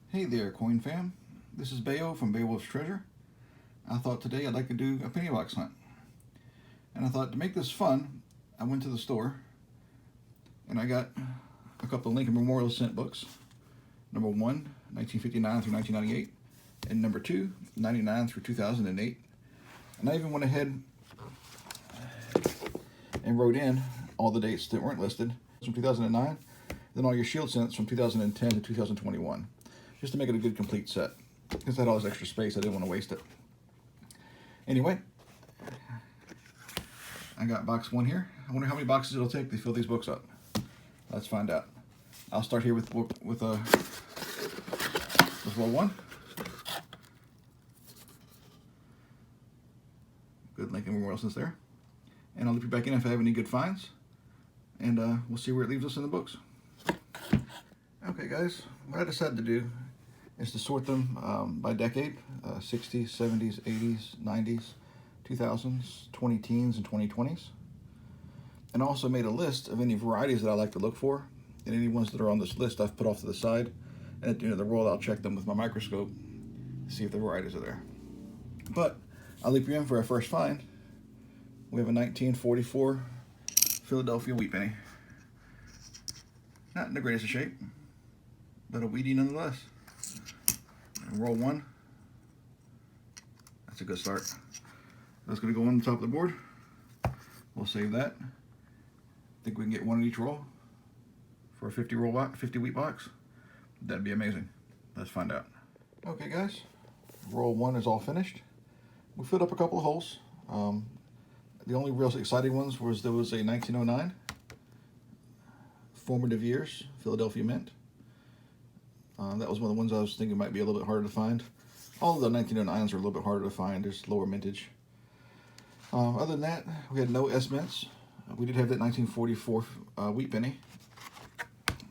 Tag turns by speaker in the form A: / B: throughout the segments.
A: Hey there, Coin Fam. This is Bayo from Beowulf's Treasure. I thought today I'd like to do a penny box hunt. And I thought to make this fun, I went to the store and I got a couple of Lincoln Memorial cent books. Number 1, 1959 through 1998, and number 2, 99 through 2008. And I even went ahead and wrote in all the dates that weren't listed from 2009, then all your shield cents from 2010 to 2021, just to make it a good complete set. Because I had all this extra space, I didn't want to waste it. Anyway, I got box 1 here. I wonder how many boxes it'll take to fill these books up. Let's find out. I'll start here with roll 1. Good Lincoln Memorial cents there. And I'll loop you back in if I have any good finds. And we'll see where it leaves us in the books. Okay guys, what I decided to do is to sort them by decade, 60s, 70s, 80s, 90s, 2000s, 20 teens, and 2020s. And I also made a list of any varieties that I like to look for, and any ones that are on this list I've put off to the side. And at the end of the roll, I'll check them with my microscope to see if the varieties are there. But I'll leap you in for our first find. We have a 1944 Philadelphia wheat penny. Not in the greatest of shape, but a wheatie nonetheless. And roll 1. That's a good start. That's going to go on the top of the board. We'll save that. Think we can get one in each roll for a 50 wheat box? That'd be amazing. Let's find out. Okay guys, roll 1 is all finished. We filled up a couple of holes. The only real exciting ones was there was a 1909 Formative Years Philadelphia Mint. That was one of the ones I was thinking might be a little bit harder to find. All of the 1909s are a little bit harder to find. There's lower mintage. Other than that, we had no S mints. We did have that 1944 wheat penny.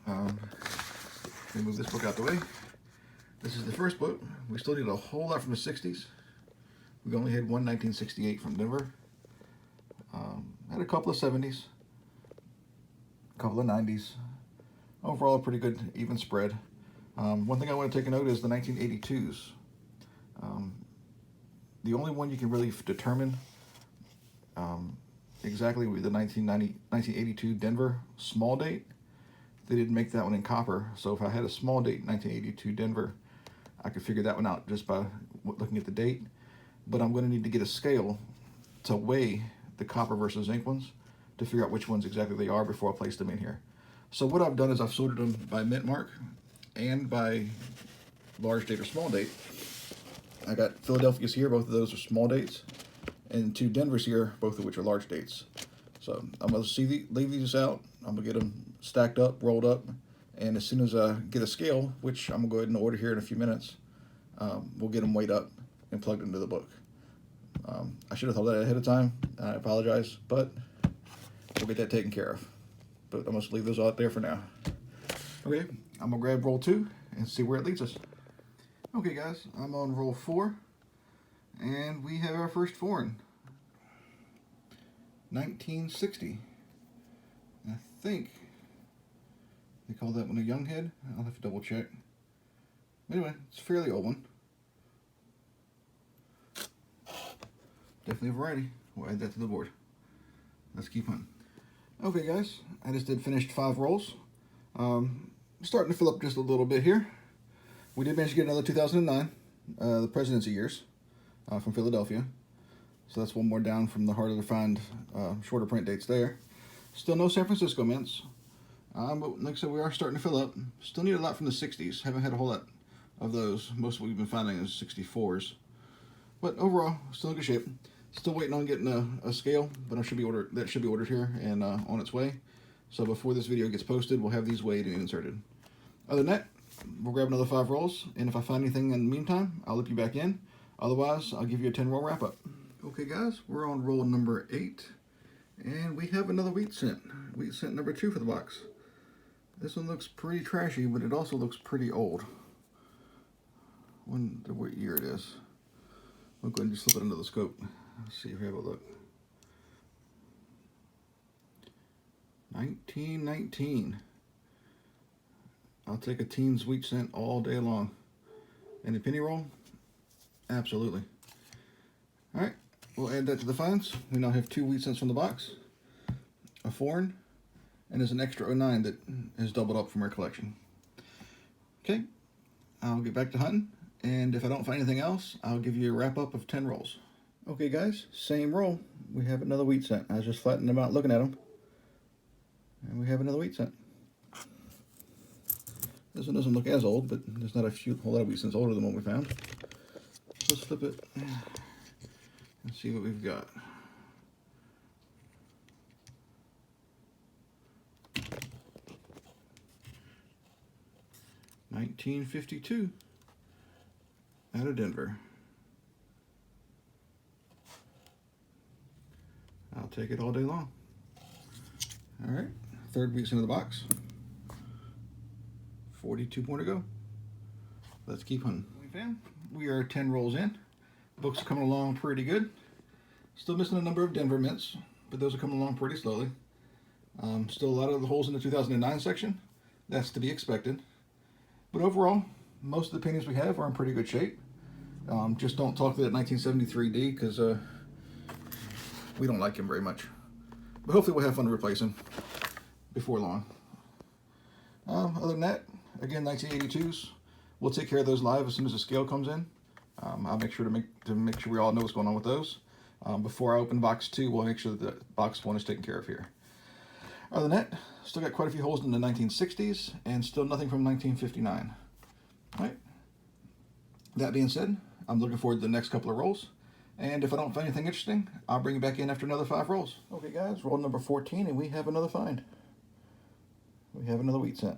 A: Let me move this book out the way. This is the first book. We still need a whole lot from the 60s. We only had one 1968 from Denver. Had a couple of 70s, a couple of 90s. Overall, a pretty good even spread. One thing I want to take a note is the 1982s. The only one you can really determine exactly with the 1982 Denver small date, they didn't make that one in copper. So if I had a small date 1982 Denver, I could figure that one out just by looking at the date. But I'm going to need to get a scale to weigh the copper versus ink ones to figure out which ones exactly they are before I place them in here. So what I've done is I've sorted them by mint mark and by large date or small date. I got Philadelphia's here, both of those are small dates, and 2 Denver's here, both of which are large dates. So I'm going to leave these out. I'm going to get them stacked up, rolled up, and as soon as I get a scale, which I'm going to go ahead and order here in a few minutes, we'll get them weighed up and plugged into the book. I should have thought that ahead of time. I apologize, but we'll get that taken care of. But I'm going to leave those out there for now. Okay, I'm going to grab roll 2 and see where it leads us. Okay guys, I'm on roll 4, and we have our first foreign. 1960. I think they call that one a young head. I'll have to double check. Anyway, it's a fairly old one. Definitely a variety. We'll add that to the board. Let's keep hunting. Okay guys, I just did finished 5 rolls. Starting to fill up just a little bit here. We did manage to get another 2009, the presidency years, from Philadelphia. So that's one more down from the harder to find shorter print dates there. Still no San Francisco mints. But like I said, we are starting to fill up. Still need a lot from the 60s. Haven't had a whole lot of those. Most of what we've been finding is 64s. But overall, still in good shape. Still waiting on getting a scale, but that should be ordered here and on its way. So before this video gets posted, we'll have these weighed and inserted. Other than that, we'll grab another 5 rolls, and if I find anything in the meantime, I'll loop you back in. Otherwise, I'll give you a 10-roll wrap-up. Okay guys, we're on roll number 8, and we have another wheat cent number 2 for the box. This one looks pretty trashy, but it also looks pretty old. Wonder what year it is. We'll go ahead and just slip it under the scope. Let's see if we have a look. 1919. I'll take a teen's wheat cent all day long. And a penny roll? Absolutely. All right, we'll add that to the finds. We now have 2 wheat cents from the box, a foreign, and there's an extra 09 that has doubled up from our collection. Okay, I'll get back to hunting, and if I don't find anything else, I'll give you a wrap up of 10 rolls. Okay guys, same roll. We have another wheat cent. I was just flattening them out looking at them. And we have another wheat cent. This one doesn't look as old, but there's not a whole lot of wheat cents older than what we found. Let's flip it and see what we've got. $19.52 out of Denver. I'll take it all day long. All right, 3rd wheat cent of the box. 42 more to go. Let's keep hunting. We are 10 rolls in. Books are coming along pretty good. Still missing a number of Denver mints, but those are coming along pretty slowly. Still a lot of the holes in the 2009 section. That's to be expected. But overall, most of the paintings we have are in pretty good shape. Just don't talk to that 1973D because we don't like him very much. But hopefully we'll have fun to replace him before long. Other than that, again, 1982s. We'll take care of those live as soon as the scale comes in. I'll make sure to make sure we all know what's going on with those. Before I open box 2, we'll make sure that box 1 is taken care of here. Other than that, still got quite a few holes in the 1960s and still nothing from 1959. All right. That being said, I'm looking forward to the next couple of rolls. And if I don't find anything interesting, I'll bring you back in after another 5 rolls. Okay guys, roll number 14 and we have another find. We have another wheat cent.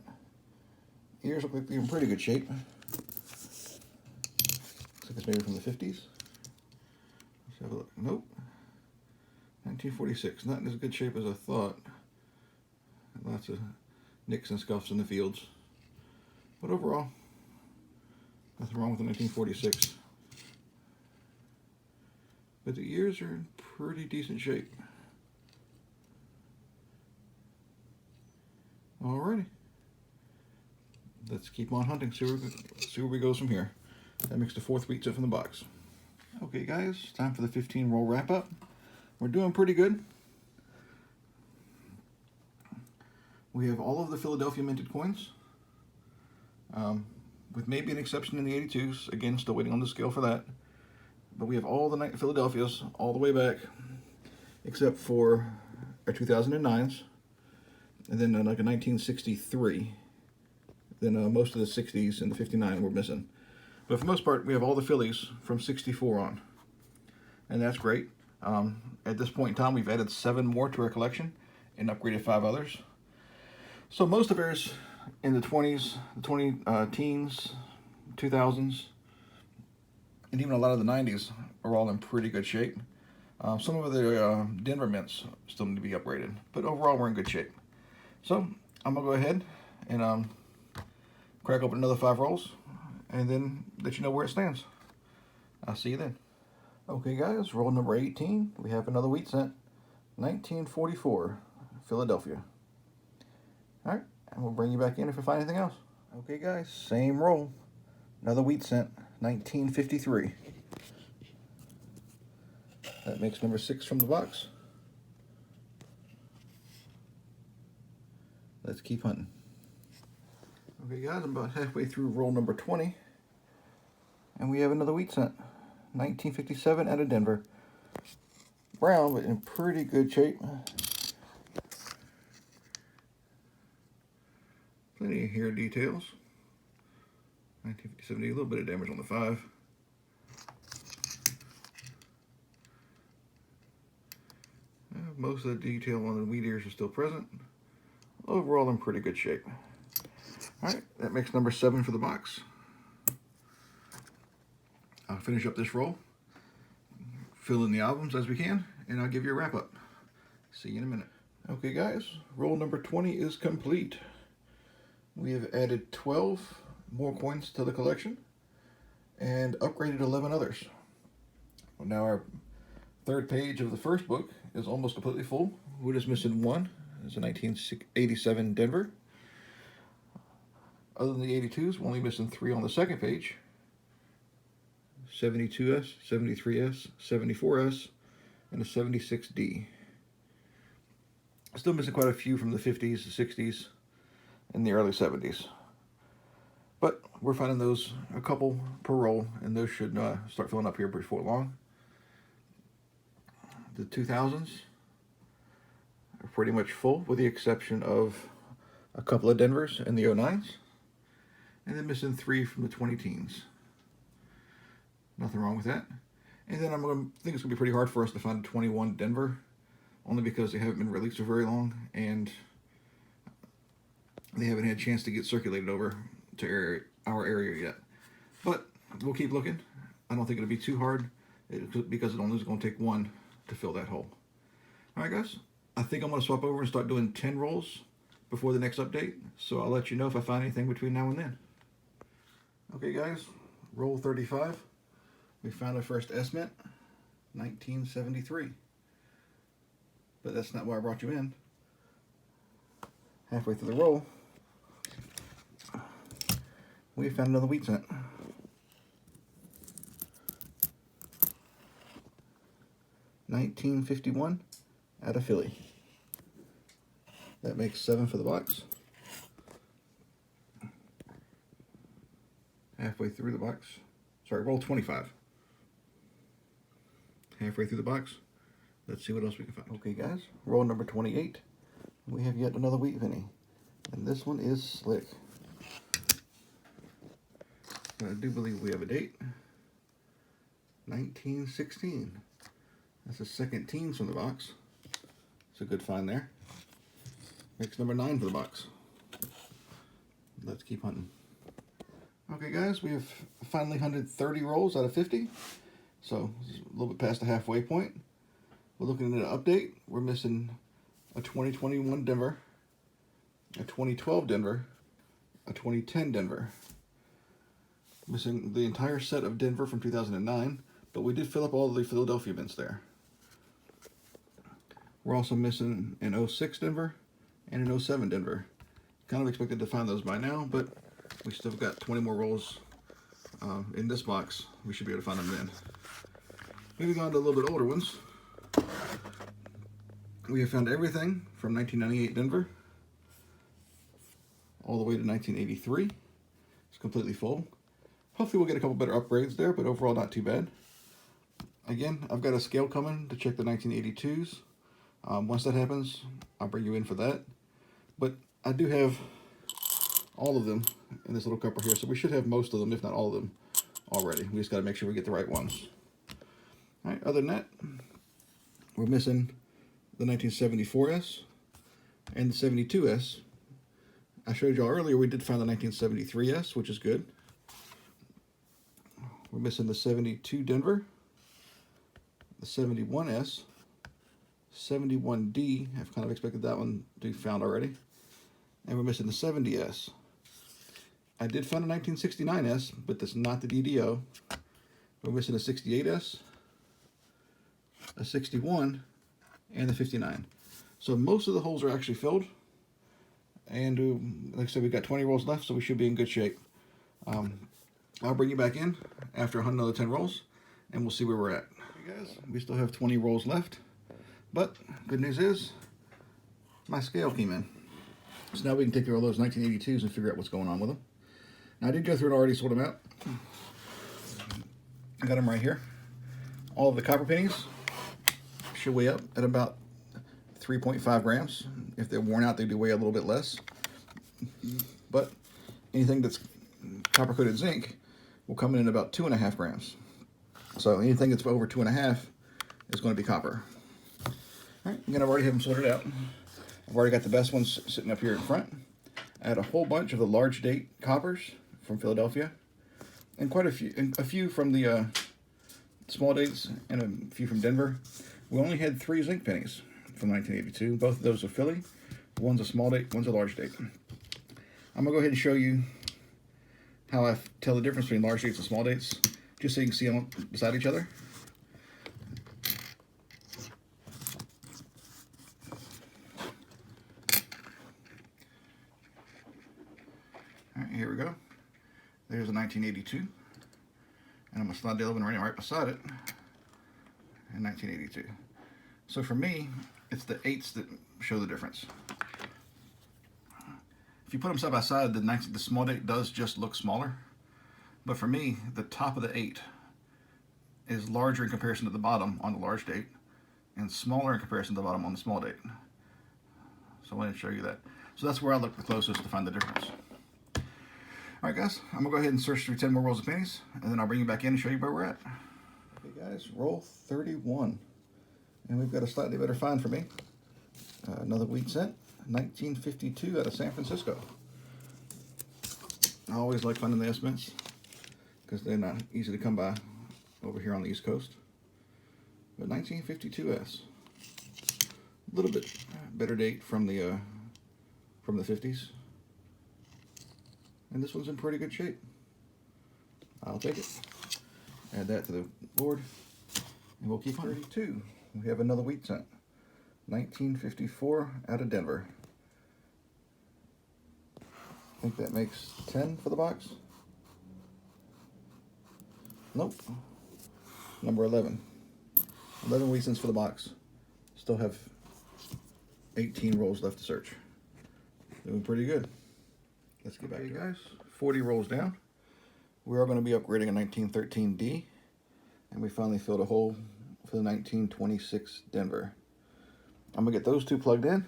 A: Ears look like they're in pretty good shape. Looks like it's maybe from the 50s. Let's have a look. Nope. 1946. Not in as good shape as I thought. Lots of nicks and scuffs in the fields. But overall, nothing wrong with the 1946. But the ears are in pretty decent shape. Alrighty. Let's keep on hunting, see where we go from here. That makes the 4th wheat cent from the box. Okay guys, time for the 15 roll wrap up. We're doing pretty good. We have all of the Philadelphia minted coins, with maybe an exception in the 82s. Again, still waiting on the scale for that. But we have all the Philadelphias all the way back, except for our 2009s, and then like a 1963. Then most of the 60s and the 59 we're missing. But for the most part, we have all the Phillies from 64 on. And that's great. At this point in time, we've added 7 more to our collection and upgraded 5 others. So most of ours in the 20s, the teens, 2000s, and even a lot of the 90s are all in pretty good shape. Some of the Denver mints still need to be upgraded. But overall, we're in good shape. So I'm going to go ahead and crack open another 5 rolls, and then let you know where it stands. I'll see you then. Okay guys, roll number 18. We have another wheat cent, 1944, Philadelphia. All right, and we'll bring you back in if we find anything else. Okay guys, same roll. Another wheat cent, 1953. That makes number 6 from the box. Let's keep hunting. Okay guys, I'm about halfway through roll number 20. And we have another wheat cent, 1957 out of Denver. Brown, but in pretty good shape. Plenty of hair details. 1957, a little bit of damage on the 5. Most of the detail on the wheat ears are still present. Overall, in pretty good shape. All right, that makes number 7 for the box. I'll finish up this roll, fill in the albums as we can, and I'll give you a wrap up. See you in a minute. Okay guys, roll number 20 is complete. We have added 12 more coins to the collection and upgraded 11 others. Now our 3rd page of the first book is almost completely full. We're just missing 1. It's a 1987 Denver. Other than the 82s, we're only missing 3 on the 2nd page. 72S, 73S, 74S, and a 76D. Still missing quite a few from the 50s, the 60s, and the early 70s. But we're finding those a couple per roll, and those should start filling up here before long. The 2000s are pretty much full, with the exception of a couple of Denvers and the 09s, and then missing 3 from the 20 teens. Nothing wrong with that. And then I think it's going to be pretty hard for us to find a 21 Denver, only because they haven't been released for very long, and they haven't had a chance to get circulated over to our area yet. But we'll keep looking. I don't think it'll be too hard, because it only is going to take one to fill that hole. All right, guys. I think I'm going to swap over and start doing 10 rolls before the next update, so I'll let you know if I find anything between now and then. Okay, guys. Roll 35. We found our first S-Mint, 1973. But that's not why I brought you in. Halfway through the roll, we found another wheat cent. 1951 out of Philly. That makes 7 for the box. Halfway through the box. Sorry, roll 25. Halfway through the box. Let's see what else we can find. Okay, guys, roll number 28. We have yet another wheat penny, and this one is slick. I do believe we have a date. 1916. That's the second teens from the box. It's a good find there. Makes number 9 for the box. Let's keep hunting. Okay, guys, we have finally hunted 30 rolls out of 50. So, a little bit past the halfway point. We're looking at an update. We're missing a 2021 Denver, a 2012 Denver, a 2010 Denver. Missing the entire set of Denver from 2009, but we did fill up all of the Philadelphia mints there. We're also missing an 06 Denver and an 07 Denver. Kind of expected to find those by now, but we still got 20 more rolls in this box. We should be able to find them then. Moving on to a little bit older ones. We have found everything from 1998 Denver all the way to 1983. It's completely full. Hopefully we'll get a couple better upgrades there, but overall not too bad. Again, I've got a scale coming to check the 1982s. Once that happens, I'll bring you in for that. But I do have all of them in this little cup right here, so we should have most of them, if not all of them, already. We just got to make sure we get the right ones. All right, other than that, we're missing the 1974S and the 72S. I showed y'all earlier we did find the 1973S, which is good. We're missing the 72 Denver, the 71S, 71D. I've kind of expected that one to be found already. And we're missing the 70S. I did find a 1969S, but that's not the DDO. We're missing a 68S, a 61, and the 59. So most of the holes are actually filled. And like I said, we've got 20 rolls left, so we should be in good shape. I'll bring you back in after hunting another 10 rolls, and we'll see where we're at. Hey guys, we still have 20 rolls left, but good news is my scale came in. So now we can take through all those 1982s and figure out what's going on with them. Now I did go through and already sort them out. I got them right here. All of the copper pennies should weigh up at about 3.5 grams. If they're worn out, they do weigh a little bit less. But anything that's copper-coated zinc will come in at about 2.5 grams. So anything that's over 2.5 is going to be copper. All right, again, I've already have them sorted out. I've already got the best ones sitting up here in front. I had a whole bunch of the large date coppers from Philadelphia, and quite a few from the small dates, and a few from Denver. We only had 3 zinc pennies from 1982. Both of those are Philly. One's a small date, one's a large date. I'm gonna go ahead and show you how I tell the difference between large dates and small dates, just so you can see them beside each other. All right, here we go. There's a 1982. And I'm going to slide the other one right beside it in 1982. So for me, it's the 8s that show the difference. If you put them side by side, the small date does just look smaller. But for me, the top of the 8 is larger in comparison to the bottom on the large date, and smaller in comparison to the bottom on the small date. So I wanted to show you that. So that's where I look the closest to find the difference. All right, guys, I'm gonna go ahead and search through 10 more rolls of pennies, and then I'll bring you back in and show you where we're at. Okay, guys, roll 31. And we've got a slightly better find for me. Another wheat cent, 1952 out of San Francisco. I always like finding the S mints because they're not easy to come by over here on the East Coast. But 1952S, a little bit better date from the 50s, and this one's in pretty good shape. I'll take it. Add that to the board, and we'll keep on. 32. We have another wheat cent, 1954 out of Denver. I think that makes 10 for the box. Nope. Number 11. 11 wheat cents for the box. Still have 18 rolls left to search. Doing pretty good. Let's get back to guys. 40 rolls down. We are going to be upgrading a 1913D, and we finally filled a hole for the 1926 Denver. I'm going to get those two plugged in,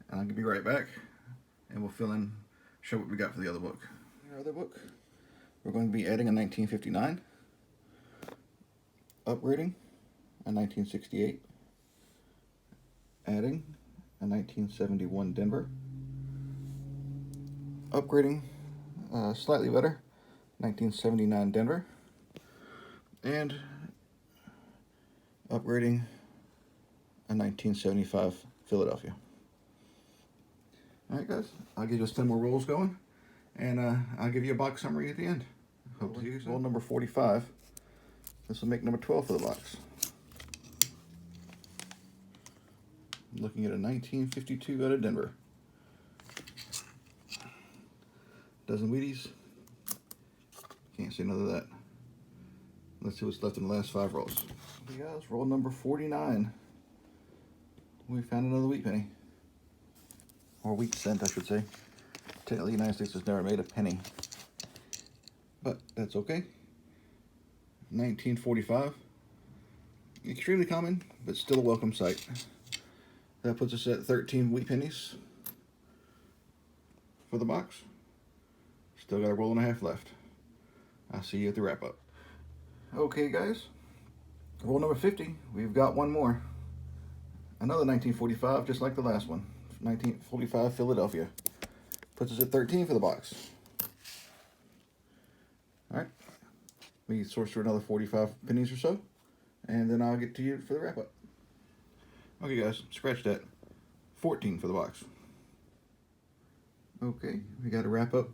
A: and I'll be right back, and we'll show what we got for the other book. Our other book, we're going to be adding a 1959, upgrading a 1968, adding a 1971 Denver, upgrading slightly better, 1979 Denver, and upgrading a 1975 Philadelphia. All right, guys, I'll give us 10 more rolls going, and I'll give you a box summary at the end. Hope to see you soon. Roll number 45. This will make number 12 for the box. Looking at a 1952 out of Denver. Dozen Wheaties. Can't say none of that. Let's see what's left in the last 5 rolls. Okay, guys, roll number 49. We found another wheat penny. Or wheat cent, I should say. Technically, the United States has never made a penny. But that's okay. 1945. Extremely common, but still a welcome sight. That puts us at 13 wheat pennies for the box. Still got a roll and a half left. I'll see you at the wrap up. Okay, guys. Roll number 50. We've got one more. Another 1945, just like the last one. 1945 Philadelphia. Puts us at 13 for the box. All right. We source through another 45 pennies or so, and then I'll get to you for the wrap up. Okay, guys, scratch that. 14 for the box. Okay, we got to wrap up.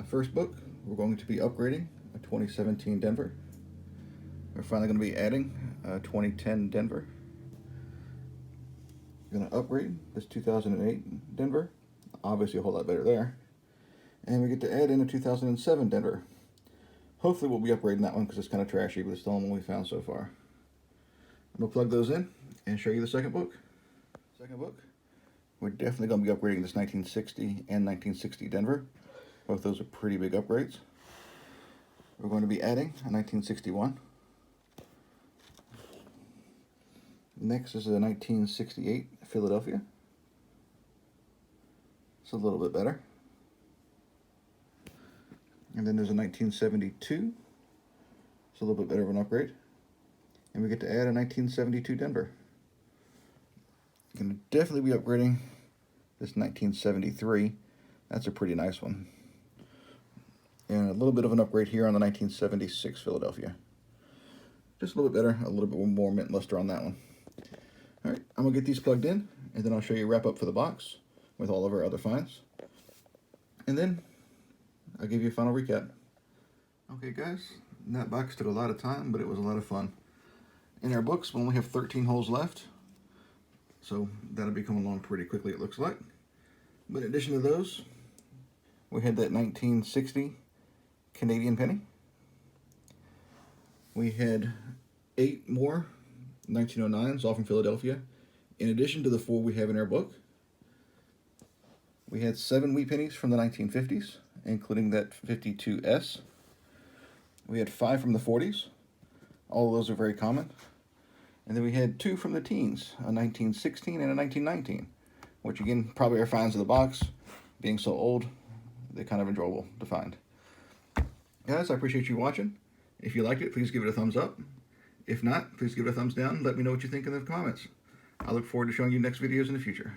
A: First book, we're going to be upgrading a 2017 Denver. We're finally going to be adding a 2010 Denver. We're going to upgrade this 2008 Denver. Obviously a whole lot better there. And we get to add in a 2007 Denver. Hopefully we'll be upgrading that one because it's kind of trashy, but it's the only one we found so far. I'm going to plug those in and show you the second book. Second book, we're definitely going to be upgrading this 1960 and 1960 Denver. Both those are pretty big upgrades. We're going to be adding a 1961. Next is a 1968 Philadelphia. It's a little bit better. And then there's a 1972. It's a little bit better of an upgrade. And we get to add a 1972 Denver. Going to definitely be upgrading this 1973. That's a pretty nice one. And a little bit of an upgrade here on the 1976 Philadelphia. Just a little bit better, a little bit more mint luster on that one. All right, I'm going to get these plugged in, and then I'll show you a wrap up for the box with all of our other finds. And then I'll give you a final recap. Okay, guys, that box took a lot of time, but it was a lot of fun. In our books, we only have 13 holes left, so that'll be coming along pretty quickly, it looks like. But in addition to those, we had that 1960 Canadian penny. We had 8 more 1909s, all from Philadelphia. In addition to the 4 we have in our book, we had 7 wheat pennies from the 1950s, including that 52S. We had 5 from the 40s. All of those are very common. And then we had 2 from the teens, a 1916 and a 1919, which again probably are finds in the box. Being so old, they're kind of enjoyable to find. Guys, I appreciate you watching. If you liked it, please give it a thumbs up. If not, please give it a thumbs down. Let me know what you think in the comments. I look forward to showing you next videos in the future.